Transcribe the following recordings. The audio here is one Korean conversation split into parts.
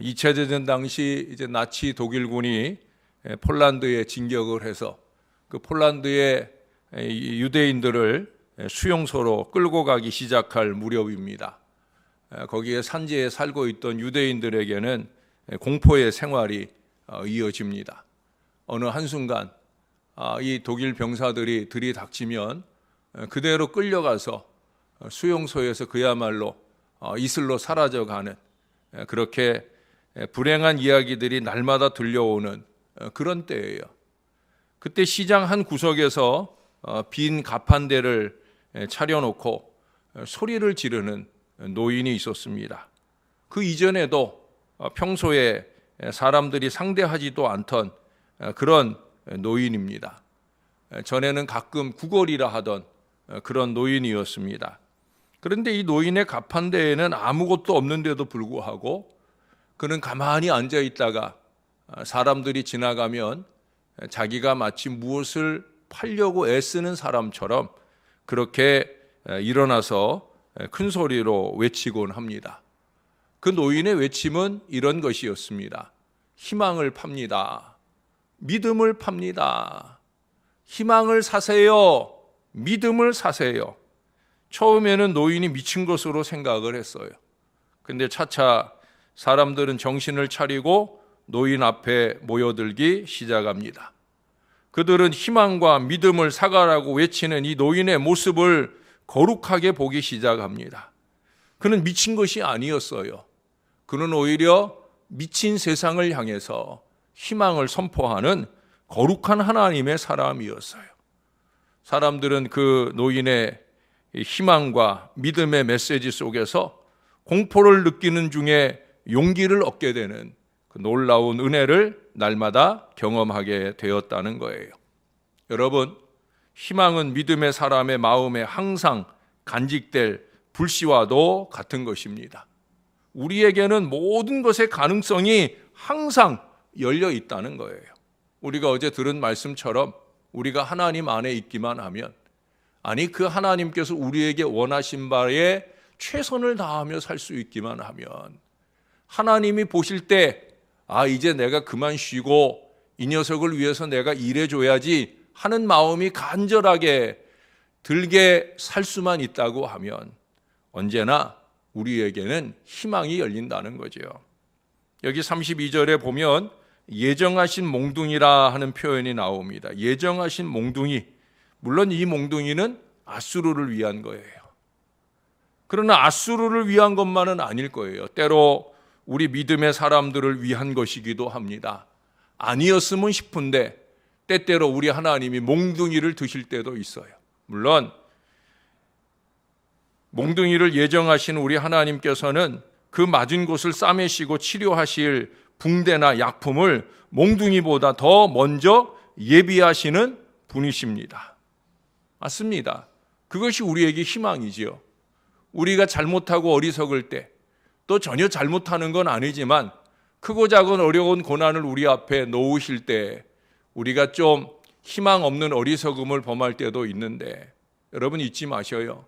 2차 대전 당시 이제 나치 독일군이 폴란드에 진격을 해서 그 폴란드의 유대인들을 수용소로 끌고 가기 시작할 무렵입니다. 거기에 산지에 살고 있던 유대인들에게는 공포의 생활이 이어집니다. 어느 한순간 이 독일 병사들이 들이닥치면 그대로 끌려가서 수용소에서 그야말로 이슬로 사라져가는, 그렇게 불행한 이야기들이 날마다 들려오는 그런 때예요. 그때 시장 한 구석에서 빈 가판대를 차려놓고 소리를 지르는 노인이 있었습니다. 그 이전에도 평소에 사람들이 상대하지도 않던 그런 노인입니다. 전에는 가끔 구걸이라 하던 그런 노인이었습니다. 그런데 이 노인의 가판대에는 아무것도 없는데도 불구하고 그는 가만히 앉아 있다가 사람들이 지나가면 자기가 마치 무엇을 팔려고 애쓰는 사람처럼 그렇게 일어나서 큰 소리로 외치곤 합니다. 그 노인의 외침은 이런 것이었습니다. 희망을 팝니다. 믿음을 팝니다. 희망을 사세요. 믿음을 사세요. 처음에는 노인이 미친 것으로 생각을 했어요. 근데 차차 사람들은 정신을 차리고 노인 앞에 모여들기 시작합니다. 그들은 희망과 믿음을 사가라고 외치는 이 노인의 모습을 거룩하게 보기 시작합니다. 그는 미친 것이 아니었어요. 그는 오히려 미친 세상을 향해서 희망을 선포하는 거룩한 하나님의 사람이었어요. 사람들은 그 노인의 희망과 믿음의 메시지 속에서 공포를 느끼는 중에 용기를 얻게 되는 그 놀라운 은혜를 날마다 경험하게 되었다는 거예요. 여러분, 희망은 믿음의 사람의 마음에 항상 간직될 불씨와도 같은 것입니다. 우리에게는 모든 것의 가능성이 항상 열려 있다는 거예요. 우리가 어제 들은 말씀처럼 우리가 하나님 안에 있기만 하면, 아니 그 하나님께서 우리에게 원하신 바에 최선을 다하며 살 수 있기만 하면, 하나님이 보실 때 이제 내가 그만 쉬고 이 녀석을 위해서 내가 일해줘야지 하는 마음이 간절하게 들게 살 수만 있다고 하면 언제나 우리에게는 희망이 열린다는 거죠. 여기 32절에 보면 예정하신 몽둥이라 하는 표현이 나옵니다. 예정하신 몽둥이. 물론 이 몽둥이는 아수르를 위한 거예요. 그러나 아수르를 위한 것만은 아닐 거예요. 때로 우리 믿음의 사람들을 위한 것이기도 합니다. 아니었으면 싶은데 때때로 우리 하나님이 몽둥이를 드실 때도 있어요. 물론 몽둥이를 예정하신 우리 하나님께서는 그 맞은 곳을 싸매시고 치료하실 붕대나 약품을 몽둥이보다 더 먼저 예비하시는 분이십니다. 맞습니다. 그것이 우리에게 희망이지요. 우리가 잘못하고 어리석을 때, 또 전혀 잘못하는 건 아니지만 크고 작은 어려운 고난을 우리 앞에 놓으실 때 우리가 좀 희망 없는 어리석음을 범할 때도 있는데, 여러분 잊지 마셔요.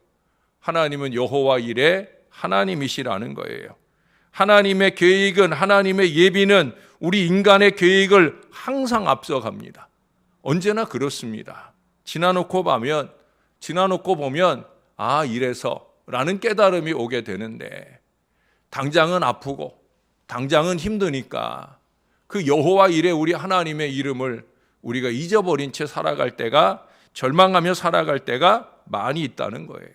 하나님은 여호와 일의 하나님이시라는 거예요. 하나님의 계획은, 하나님의 예비는 우리 인간의 계획을 항상 앞서갑니다. 언제나 그렇습니다. 지나놓고 보면 이래서 라는 깨달음이 오게 되는데, 당장은 아프고 당장은 힘드니까 그 여호와 일의 우리 하나님의 이름을 우리가 잊어버린 채 살아갈 때가, 절망하며 살아갈 때가 많이 있다는 거예요.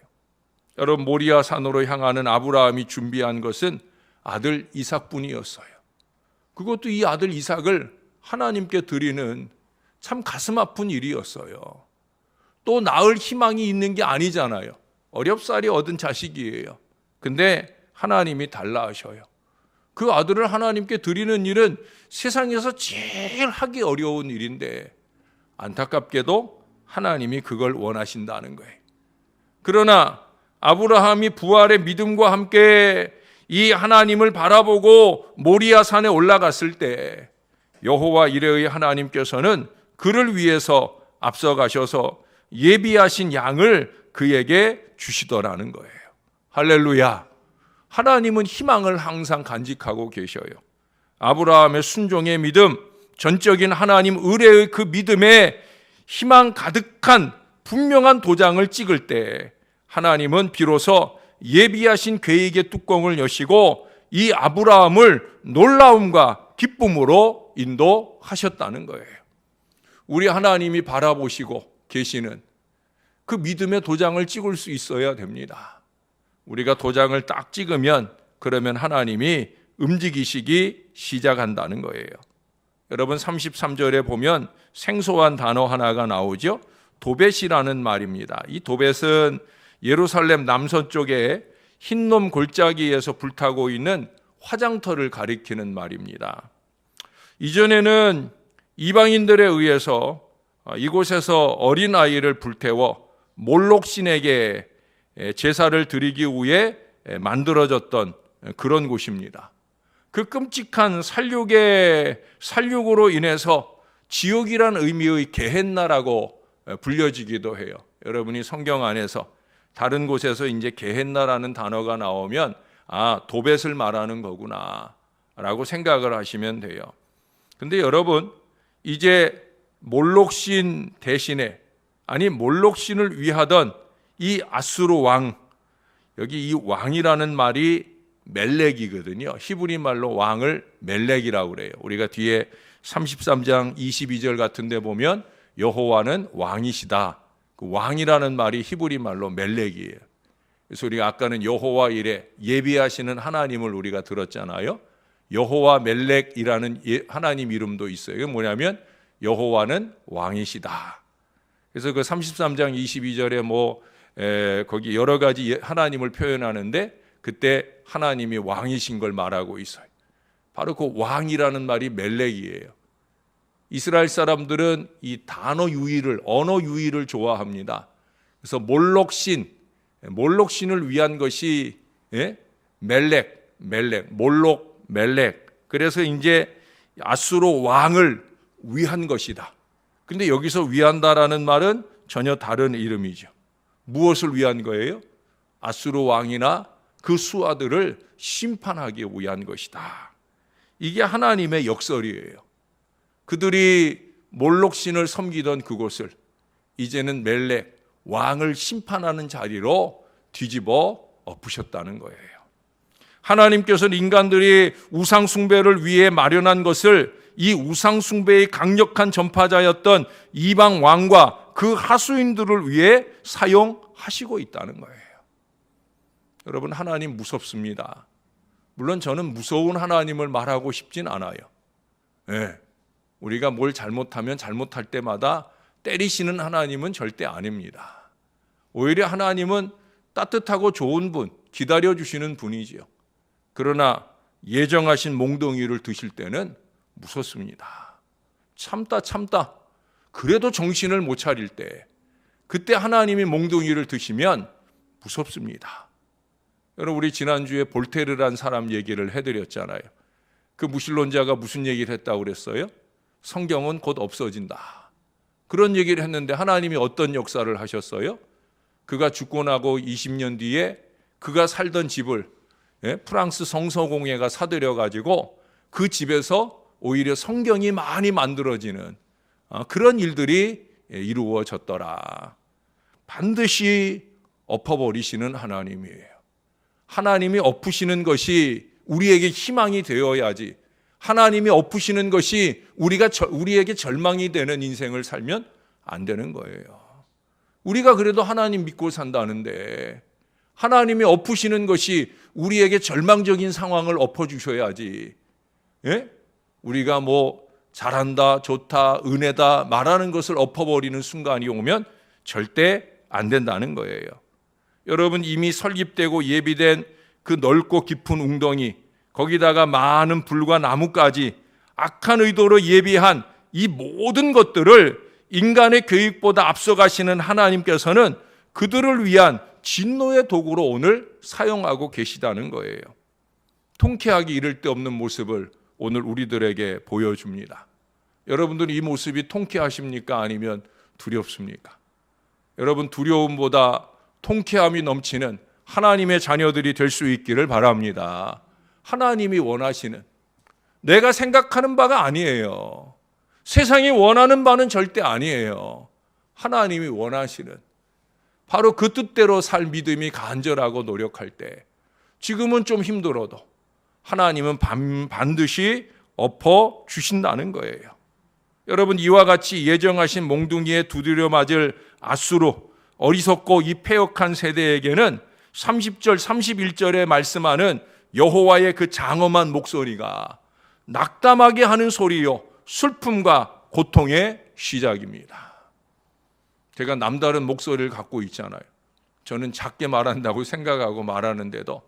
여러분, 모리아 산으로 향하는 아브라함이 준비한 것은 아들 이삭뿐이었어요. 그것도 이 아들 이삭을 하나님께 드리는 참 가슴 아픈 일이었어요. 또 낳을 희망이 있는 게 아니잖아요. 어렵사리 얻은 자식이에요. 근데 하나님이 달라 하셔요. 그 아들을 하나님께 드리는 일은 세상에서 제일 하기 어려운 일인데 안타깝게도 하나님이 그걸 원하신다는 거예요. 그러나 아브라함이 부활의 믿음과 함께 이 하나님을 바라보고 모리아 산에 올라갔을 때 여호와 이레의 하나님께서는 그를 위해서 앞서가셔서 예비하신 양을 그에게 주시더라는 거예요. 할렐루야. 하나님은 희망을 항상 간직하고 계셔요. 아브라함의 순종의 믿음, 전적인 하나님 의뢰의 그 믿음에 희망 가득한 분명한 도장을 찍을 때 하나님은 비로소 예비하신 계획의 뚜껑을 여시고 이 아브라함을 놀라움과 기쁨으로 인도하셨다는 거예요. 우리 하나님이 바라보시고 계시는 그 믿음의 도장을 찍을 수 있어야 됩니다. 우리가 도장을 딱 찍으면 그러면 하나님이 움직이시기 시작한다는 거예요. 여러분 33절에 보면 생소한 단어 하나가 나오죠. 도벳이라는 말입니다. 이 도벳은 예루살렘 남서쪽에 흰놈 골짜기에서 불타고 있는 화장터를 가리키는 말입니다. 이전에는 이방인들에 의해서 이곳에서 어린아이를 불태워 몰록신에게 제사를 드리기 위해 만들어졌던 그런 곳입니다. 그 끔찍한 살육으로 인해서 지옥이란 의미의 게헨나라고 불려지기도 해요. 여러분이 성경 안에서 다른 곳에서 이제 게헨나라는 단어가 나오면 도벳을 말하는 거구나 라고 생각을 하시면 돼요. 근데 여러분 이제 몰록신 대신에 몰록신을 위하던 이 아수르 왕, 여기 이 왕이라는 말이 멜렉이거든요. 히브리 말로 왕을 멜렉이라고 그래요. 우리가 뒤에 33장 22절 같은 데 보면 여호와는 왕이시다. 그 왕이라는 말이 히브리 말로 멜렉이에요. 그래서 우리가 아까는 여호와 이레 예비하시는 하나님을 우리가 들었잖아요. 여호와 멜렉이라는 하나님 이름도 있어요. 이게 뭐냐면 여호와는 왕이시다. 그래서 그 33장 22절에 거기 여러 가지 하나님을 표현하는데 그때 하나님이 왕이신 걸 말하고 있어요. 바로 그 왕이라는 말이 멜렉이에요. 이스라엘 사람들은 이 단어 유희를, 언어 유희를 좋아합니다. 그래서 몰록신을 위한 것이 멜렉, 몰록, 멜렉. 그래서 이제 아수르 왕을 위한 것이다. 근데 여기서 위한다라는 말은 전혀 다른 이름이죠. 무엇을 위한 거예요? 아수르 왕이나 그 수하들을 심판하기 위한 것이다. 이게 하나님의 역설이에요. 그들이 몰록신을 섬기던 그곳을 이제는 멜렉, 왕을 심판하는 자리로 뒤집어 엎으셨다는 거예요. 하나님께서는 인간들이 우상 숭배를 위해 마련한 것을 이 우상 숭배의 강력한 전파자였던 이방 왕과 그 하수인들을 위해 사용하시고 있다는 거예요. 여러분 하나님 무섭습니다. 물론 저는 무서운 하나님을 말하고 싶진 않아요. 우리가 뭘 잘못하면 잘못할 때마다 때리시는 하나님은 절대 아닙니다. 오히려 하나님은 따뜻하고 좋은 분, 기다려주시는 분이지요. 그러나 예정하신 몽둥이를 드실 때는 무섭습니다. 참다 그래도 정신을 못 차릴 때 그때 하나님이 몽둥이를 드시면 무섭습니다. 여러분 우리 지난주에 볼테르란 사람 얘기를 해드렸잖아요. 그 무신론자가 무슨 얘기를 했다고 그랬어요? 성경은 곧 없어진다. 그런 얘기를 했는데 하나님이 어떤 역사를 하셨어요? 그가 죽고 나고 20년 뒤에 그가 살던 집을 프랑스 성서공회가 사들여가지고 그 집에서 오히려 성경이 많이 만들어지는 그런 일들이 이루어졌더라. 반드시 엎어버리시는 하나님이에요. 하나님이 엎으시는 것이 우리에게 희망이 되어야지. 하나님이 엎으시는 것이 우리에게 절망이 되는 인생을 살면 안 되는 거예요. 우리가 그래도 하나님 믿고 산다는데 하나님이 엎으시는 것이 우리에게 절망적인 상황을 엎어주셔야지. 우리가 잘한다, 좋다, 은혜다 말하는 것을 엎어버리는 순간이 오면 절대 안 된다는 거예요. 여러분 이미 설립되고 예비된 그 넓고 깊은 웅덩이, 거기다가 많은 불과 나무까지 악한 의도로 예비한 이 모든 것들을 인간의 계획보다 앞서가시는 하나님께서는 그들을 위한 진노의 도구로 오늘 사용하고 계시다는 거예요. 통쾌하기 이를 데 없는 모습을 오늘 우리들에게 보여줍니다. 여러분들은 이 모습이 통쾌하십니까? 아니면 두렵습니까? 여러분 두려움보다 통쾌함이 넘치는 하나님의 자녀들이 될 수 있기를 바랍니다. 하나님이 원하시는 내가 생각하는 바가 아니에요. 세상이 원하는 바는 절대 아니에요. 하나님이 원하시는 바로 그 뜻대로 살 믿음이 간절하고 노력할 때 지금은 좀 힘들어도 하나님은 반드시 엎어 주신다는 거예요. 여러분, 이와 같이 예정하신 몽둥이에 두드려 맞을 아수르, 어리석고 이 패역한 세대에게는 30절 31절에 말씀하는 여호와의 그 장엄한 목소리가 낙담하게 하는 소리요 슬픔과 고통의 시작입니다. 제가 남다른 목소리를 갖고 있잖아요. 저는 작게 말한다고 생각하고 말하는데도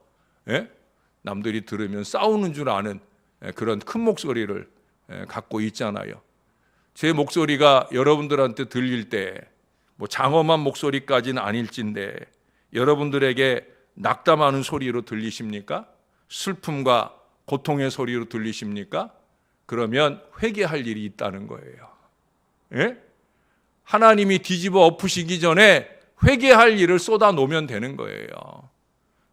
남들이 들으면 싸우는 줄 아는 그런 큰 목소리를 갖고 있잖아요. 제 목소리가 여러분들한테 들릴 때 뭐 장엄한 목소리까지는 아닐진데 여러분들에게 낙담하는 소리로 들리십니까? 슬픔과 고통의 소리로 들리십니까? 그러면 회개할 일이 있다는 거예요. 예? 하나님이 뒤집어 엎으시기 전에 회개할 일을 쏟아 놓으면 되는 거예요.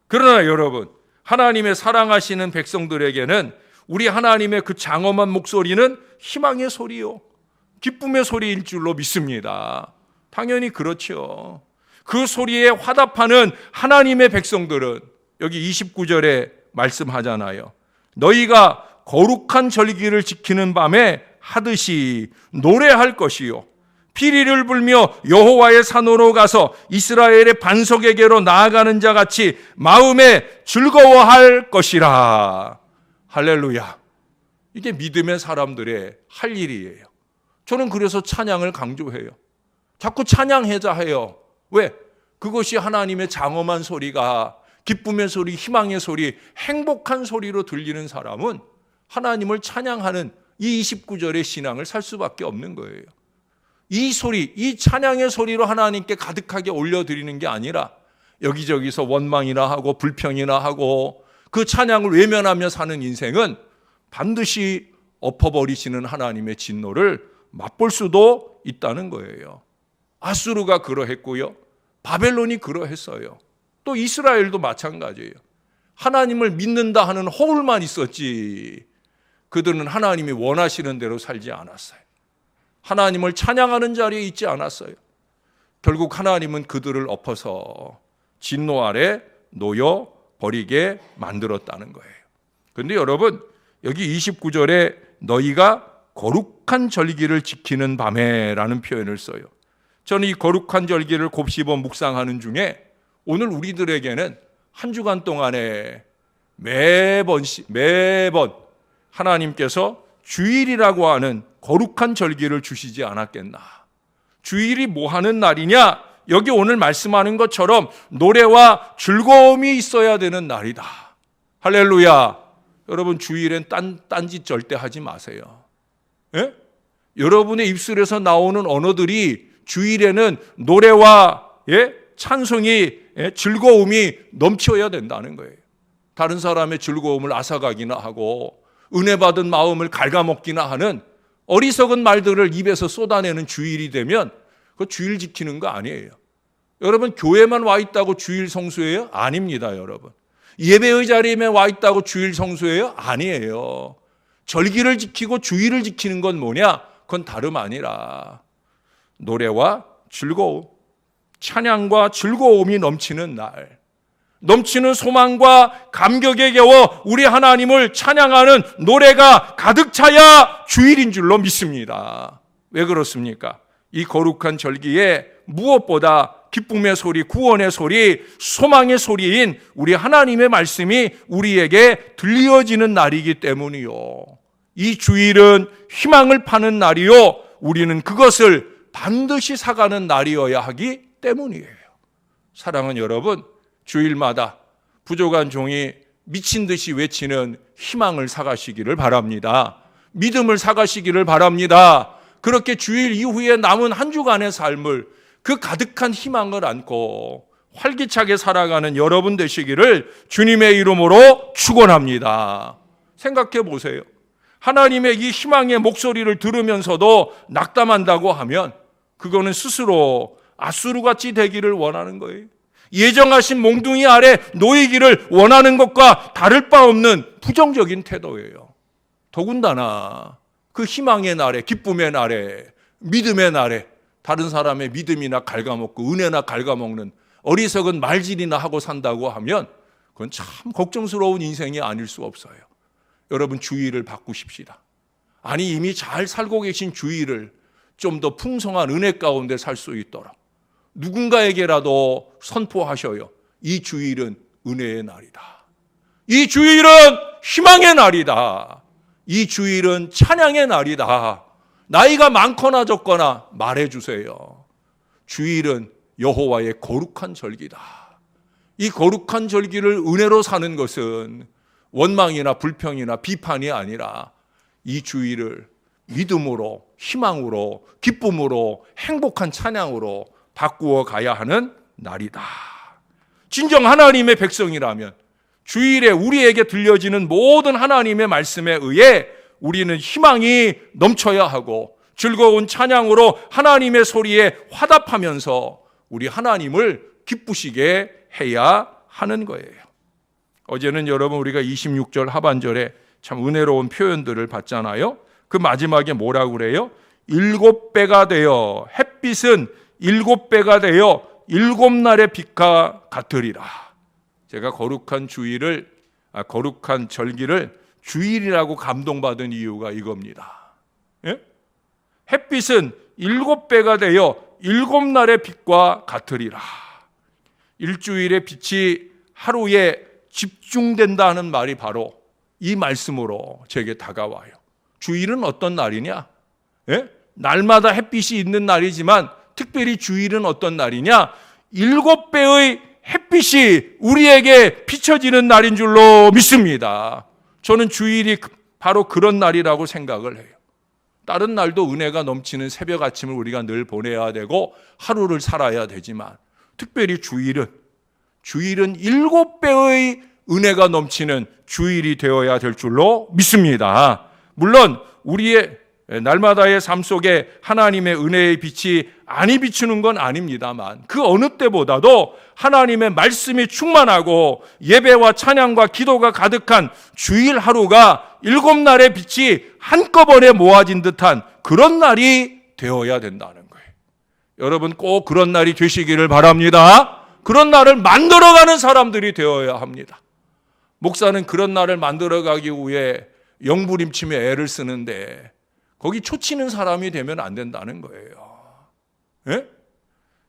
그러나 여러분, 하나님의 사랑하시는 백성들에게는 우리 하나님의 그 장엄한 목소리는 희망의 소리요, 기쁨의 소리일 줄로 믿습니다. 당연히 그렇죠. 그 소리에 화답하는 하나님의 백성들은 여기 29절에 말씀하잖아요. 너희가 거룩한 절기를 지키는 밤에 하듯이 노래할 것이요, 피리를 불며 여호와의 산으로 가서 이스라엘의 반석에게로 나아가는 자 같이 마음에 즐거워할 것이라. 할렐루야. 이게 믿음의 사람들의 할 일이에요. 저는 그래서 찬양을 강조해요. 자꾸 찬양하자 해요. 왜? 그것이 하나님의 장엄한 소리가 기쁨의 소리, 희망의 소리, 행복한 소리로 들리는 사람은 하나님을 찬양하는 이 29절의 신앙을 살 수밖에 없는 거예요. 이 소리, 이 찬양의 소리로 하나님께 가득하게 올려드리는 게 아니라 여기저기서 원망이나 하고 불평이나 하고 그 찬양을 외면하며 사는 인생은 반드시 엎어버리시는 하나님의 진노를 맛볼 수도 있다는 거예요. 아수르가 그러했고요, 바벨론이 그러했어요. 또 이스라엘도 마찬가지예요. 하나님을 믿는다 하는 허울만 있었지 그들은 하나님이 원하시는 대로 살지 않았어요. 하나님을 찬양하는 자리에 있지 않았어요. 결국 하나님은 그들을 엎어서 진노 아래 놓여 버리게 만들었다는 거예요. 그런데 여러분, 여기 29절에 너희가 거룩한 절기를 지키는 밤에 라는 표현을 써요. 저는 이 거룩한 절기를 곱씹어 묵상하는 중에 오늘 우리들에게는 한 주간 동안에 매번 하나님께서 주일이라고 하는 거룩한 절기를 주시지 않았겠나. 주일이 뭐 하는 날이냐? 여기 오늘 말씀하는 것처럼 노래와 즐거움이 있어야 되는 날이다. 할렐루야. 여러분, 주일엔 딴짓 절대 하지 마세요. 예? 여러분의 입술에서 나오는 언어들이 주일에는 노래와 찬송이, 즐거움이 넘쳐야 된다는 거예요. 다른 사람의 즐거움을 앗아가기나 하고 은혜 받은 마음을 갉아먹기나 하는 어리석은 말들을 입에서 쏟아내는 주일이 되면 그 주일 지키는 거 아니에요. 여러분, 교회만 와 있다고 주일 성수예요? 아닙니다, 여러분. 예배의 자리에 와 있다고 주일 성수예요? 아니에요. 절기를 지키고 주일을 지키는 건 뭐냐? 그건 다름 아니라 노래와 즐거움, 찬양과 즐거움이 넘치는 날, 넘치는 소망과 감격에 겨워 우리 하나님을 찬양하는 노래가 가득 차야 주일인 줄로 믿습니다. 왜 그렇습니까? 이 거룩한 절기에 무엇보다 기쁨의 소리, 구원의 소리, 소망의 소리인 우리 하나님의 말씀이 우리에게 들려지는 날이기 때문이요. 이 주일은 희망을 파는 날이요, 우리는 그것을 반드시 사가는 날이어야 하기 때문이에요. 사랑하는 여러분, 주일마다 부족한 종이 미친 듯이 외치는 희망을 사가시기를 바랍니다. 믿음을 사가시기를 바랍니다. 그렇게 주일 이후에 남은 한 주간의 삶을 그 가득한 희망을 안고 활기차게 살아가는 여러분 되시기를 주님의 이름으로 축원합니다. 생각해 보세요. 하나님의 이 희망의 목소리를 들으면서도 낙담한다고 하면 그거는 스스로 아수르같이 되기를 원하는 거예요. 예정하신 몽둥이 아래 놓이기를 원하는 것과 다를 바 없는 부정적인 태도예요. 더군다나 그 희망의 날에, 기쁨의 날에, 믿음의 날에 다른 사람의 믿음이나 갉아먹고 은혜나 갉아먹는 어리석은 말질이나 하고 산다고 하면 그건 참 걱정스러운 인생이 아닐 수 없어요. 여러분, 주의를 바꾸십시다. 아니, 이미 잘 살고 계신 주의를 좀 더 풍성한 은혜 가운데 살 수 있도록 누군가에게라도 선포하셔요. 이 주일은 은혜의 날이다. 이 주일은 희망의 날이다. 이 주일은 찬양의 날이다. 나이가 많거나 적거나 말해주세요. 주일은 여호와의 거룩한 절기다. 이 거룩한 절기를 은혜로 사는 것은 원망이나 불평이나 비판이 아니라 이 주일을 믿음으로, 희망으로, 기쁨으로, 행복한 찬양으로 바꾸어 가야 하는 날이다. 진정 하나님의 백성이라면 주일에 우리에게 들려지는 모든 하나님의 말씀에 의해 우리는 희망이 넘쳐야 하고 즐거운 찬양으로 하나님의 소리에 화답하면서 우리 하나님을 기쁘시게 해야 하는 거예요. 어제는 여러분 우리가 26절 하반절에 참 은혜로운 표현들을 봤잖아요. 그 마지막에 뭐라고 그래요? 7배가 되어, 햇빛은 7배가 되어 7날의 빛과 같으리라. 제가 거룩한 절기를 주일이라고 감동받은 이유가 이겁니다. 예? 햇빛은 7배가 되어 7날의 빛과 같으리라. 일주일의 빛이 하루에 집중된다는 말이 바로 이 말씀으로 제게 다가와요. 주일은 어떤 날이냐? 예? 날마다 햇빛이 있는 날이지만 특별히 주일은 어떤 날이냐? 7배의 햇빛이 우리에게 비춰지는 날인 줄로 믿습니다. 저는 주일이 바로 그런 날이라고 생각을 해요. 다른 날도 은혜가 넘치는 새벽 아침을 우리가 늘 보내야 되고 하루를 살아야 되지만 특별히 주일은 7배의 은혜가 넘치는 주일이 되어야 될 줄로 믿습니다. 물론 우리의 날마다의 삶 속에 하나님의 은혜의 빛이 아니 비추는 건 아닙니다만 그 어느 때보다도 하나님의 말씀이 충만하고 예배와 찬양과 기도가 가득한 주일 하루가 7날의 빛이 한꺼번에 모아진 듯한 그런 날이 되어야 된다는 거예요. 여러분 꼭 그런 날이 되시기를 바랍니다. 그런 날을 만들어가는 사람들이 되어야 합니다. 목사는 그런 날을 만들어가기 위해 영부림침에 애를 쓰는데 거기 초치는 사람이 되면 안 된다는 거예요. 예?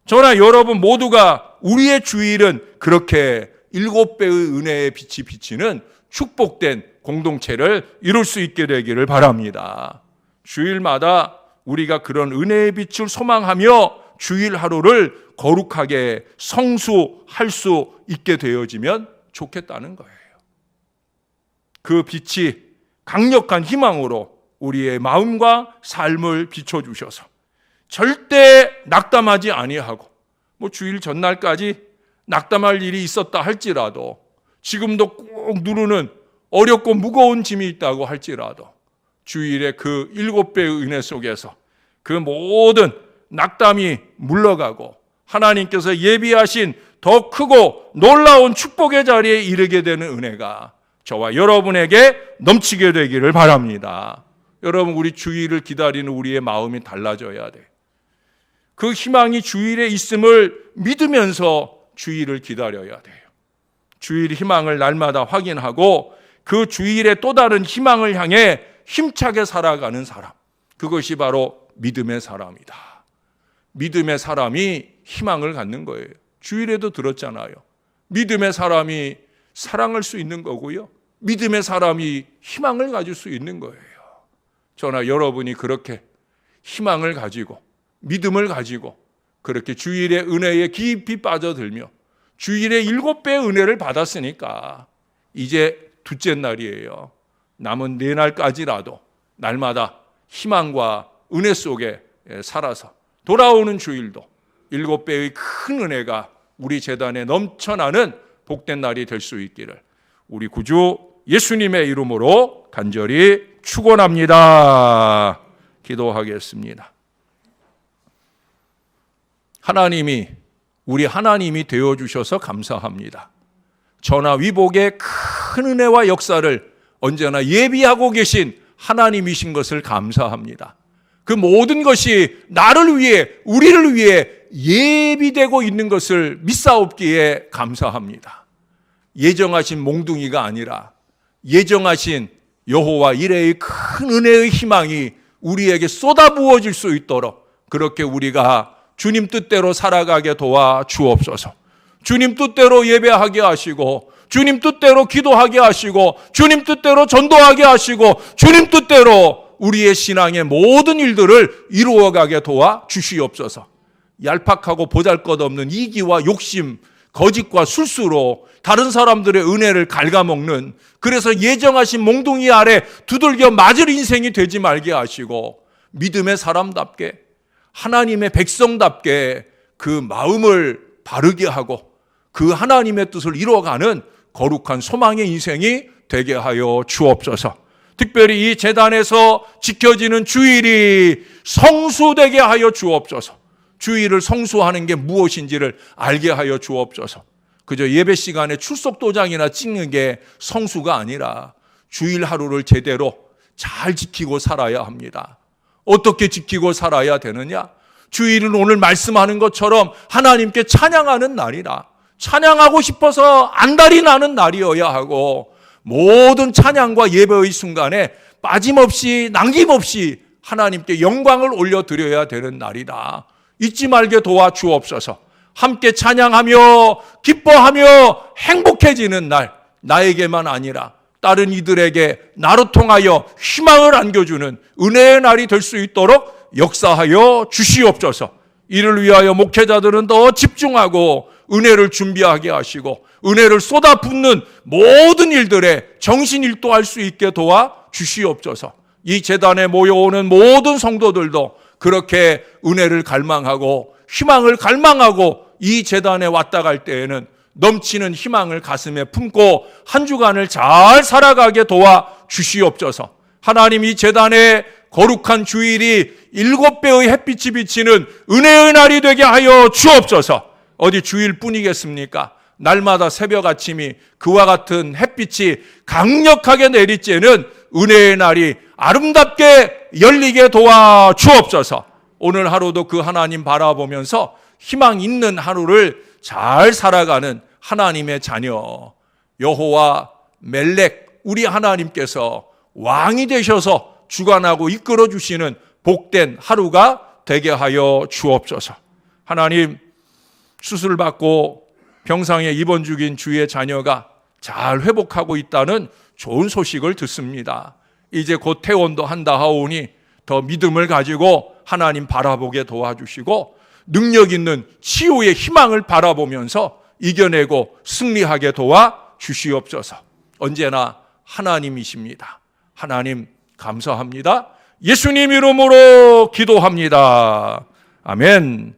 저나 여러분 모두가 우리의 주일은 그렇게 7배의 은혜의 빛이 비치는 축복된 공동체를 이룰 수 있게 되기를 바랍니다. 주일마다 우리가 그런 은혜의 빛을 소망하며 주일 하루를 거룩하게 성수할 수 있게 되어지면 좋겠다는 거예요. 그 빛이 강력한 희망으로 우리의 마음과 삶을 비춰주셔서 절대 낙담하지 아니하고 주일 전날까지 낙담할 일이 있었다 할지라도 지금도 꼭 누르는 어렵고 무거운 짐이 있다고 할지라도 주일의 그 7배의 은혜 속에서 그 모든 낙담이 물러가고 하나님께서 예비하신 더 크고 놀라운 축복의 자리에 이르게 되는 은혜가 저와 여러분에게 넘치게 되기를 바랍니다. 여러분 우리 주일을 기다리는 우리의 마음이 달라져야 돼요. 그 희망이 주일에 있음을 믿으면서 주일을 기다려야 돼요. 주일 희망을 날마다 확인하고 그 주일의 또 다른 희망을 향해 힘차게 살아가는 사람, 그것이 바로 믿음의 사람이다. 믿음의 사람이 희망을 갖는 거예요. 주일에도 들었잖아요. 믿음의 사람이 사랑할 수 있는 거고요. 믿음의 사람이 희망을 가질 수 있는 거예요. 저나 여러분이 그렇게 희망을 가지고 믿음을 가지고 그렇게 주일의 은혜에 깊이 빠져들며 주일의 7배의 은혜를 받았으니까 이제 둘째 날이에요. 남은 4날까지라도 날마다 희망과 은혜 속에 살아서 돌아오는 주일도 7배의 큰 은혜가 우리 재단에 넘쳐나는 복된 날이 될 수 있기를 우리 구주 예수님의 이름으로 간절히 축원합니다. 기도하겠습니다. 하나님이 우리 하나님이 되어주셔서 감사합니다. 전하 위복의 큰 은혜와 역사를 언제나 예비하고 계신 하나님이신 것을 감사합니다. 그 모든 것이 나를 위해, 우리를 위해 예비되고 있는 것을 믿사옵기에 감사합니다. 예정하신 몽둥이가 아니라 예정하신 여호와 이레의 큰 은혜의 희망이 우리에게 쏟아부어질 수 있도록 그렇게 우리가 주님 뜻대로 살아가게 도와 주옵소서. 주님 뜻대로 예배하게 하시고, 주님 뜻대로 기도하게 하시고, 주님 뜻대로 전도하게 하시고, 주님 뜻대로 우리의 신앙의 모든 일들을 이루어가게 도와 주시옵소서. 얄팍하고 보잘것없는 이기와 욕심, 거짓과 술수로 다른 사람들의 은혜를 갉아먹는, 그래서 예정하신 몽둥이 아래 두들겨 맞을 인생이 되지 말게 하시고, 믿음의 사람답게, 하나님의 백성답게 그 마음을 바르게 하고 그 하나님의 뜻을 이루어가는 거룩한 소망의 인생이 되게 하여 주옵소서. 특별히 이 제단에서 지켜지는 주일이 성수되게 하여 주옵소서. 주일을 성수하는 게 무엇인지를 알게 하여 주옵소서. 그저 예배 시간에 출석 도장이나 찍는 게 성수가 아니라 주일 하루를 제대로 잘 지키고 살아야 합니다. 어떻게 지키고 살아야 되느냐? 주일은 오늘 말씀하는 것처럼 하나님께 찬양하는 날이라, 찬양하고 싶어서 안달이 나는 날이어야 하고, 모든 찬양과 예배의 순간에 빠짐없이 남김없이 하나님께 영광을 올려드려야 되는 날이다. 잊지 말게 도와주옵소서. 함께 찬양하며 기뻐하며 행복해지는 날, 나에게만 아니라 다른 이들에게 나로 통하여 희망을 안겨주는 은혜의 날이 될 수 있도록 역사하여 주시옵소서. 이를 위하여 목회자들은 더 집중하고 은혜를 준비하게 하시고 은혜를 쏟아붓는 모든 일들에 정신일도할 수 있게 도와 주시옵소서. 이 제단에 모여오는 모든 성도들도 그렇게 은혜를 갈망하고 희망을 갈망하고 이 제단에 왔다 갈 때에는 넘치는 희망을 가슴에 품고 한 주간을 잘 살아가게 도와 주시옵소서. 하나님, 이 제단에 거룩한 주일이 7배의 햇빛이 비치는 은혜의 날이 되게 하여 주옵소서. 어디 주일뿐이겠습니까? 날마다 새벽 아침이 그와 같은 햇빛이 강력하게 내리쬐는 은혜의 날이 아름답게 열리게 도와 주옵소서. 오늘 하루도 그 하나님 바라보면서 희망 있는 하루를 잘 살아가는 하나님의 자녀 여호와 멜렉 우리 하나님께서 왕이 되셔서 주관하고 이끌어 주시는 복된 하루가 되게 하여 주옵소서. 하나님, 수술받고 병상에 입원 중인 주의 자녀가 잘 회복하고 있다는 좋은 소식을 듣습니다. 이제 곧 퇴원도 한다 하오니 더 믿음을 가지고 하나님 바라보게 도와주시고 능력 있는 치유의 희망을 바라보면서 이겨내고 승리하게 도와 주시옵소서. 언제나 하나님이십니다. 하나님 감사합니다. 예수님 이름으로 기도합니다. 아멘.